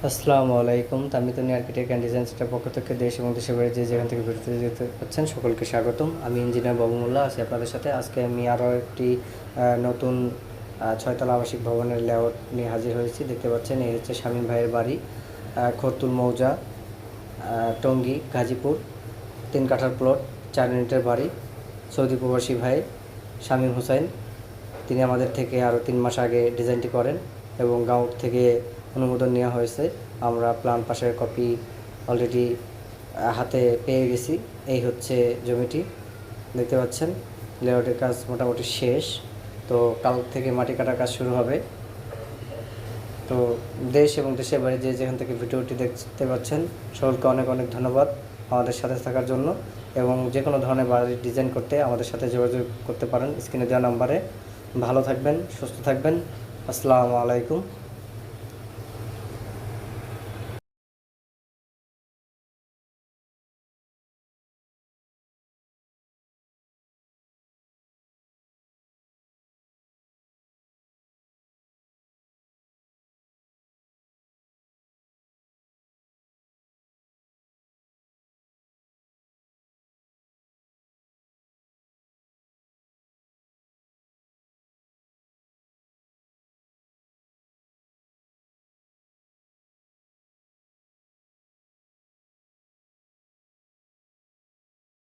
আসসালামু আলাইকুম। তামিতানি architect and design centre পক্ষ থেকে দেশ এবং দেশের বাইরে যে যেখান থেকে ভিডিওতে যেতে পাচ্ছেন সকলকে স্বাগতম। আমি ইঞ্জিনিয়ার বাবুমুল্লাহ আছি আপনাদের সাথে। আজকে আমি আরও একটি নতুন ছয়তলা আবাসিক ভবনের লেআউট নিয়ে হাজির হয়েছি। দেখতে পাচ্ছেন এই হচ্ছে শামীম ভাইয়ের বাড়ি, খতুল মৌজা, টঙ্গী, গাজীপুর। 3 কাঠার প্লট, 4 ইউনিটের বাড়ি। সৌদি প্রবাসী ভাই শামীম হোসাইন, তিনি আমাদের থেকে আরও 3 মাস আগে ডিজাইনটি করেন এবং গাঁও থেকে অনুমোদন নেওয়া হয়েছে। আমরা প্ল্যান পাশের কপি অলরেডি হাতে পেয়ে গেছি। এই হচ্ছে জমিটি, দেখতে পাচ্ছেন লেআউটের কাজ মোটামুটি শেষ। তো কাল থেকে মাটি কাটার কাজ শুরু হবে। তো দেশ এবং দেশের বাইরে যে যেখান থেকে ভিডিওটি দেখতে পাচ্ছেন সকলকে অনেক অনেক ধন্যবাদ আমাদের সাথে থাকার জন্য। এবং যে কোনো ধরনের বাড়ির ডিজাইন করতে আমাদের সাথে যোগাযোগ করতে পারেন স্ক্রিনে দেওয়া নাম্বারে। ভালো থাকবেন, সুস্থ থাকবেন। আসসালামু আলাইকুম।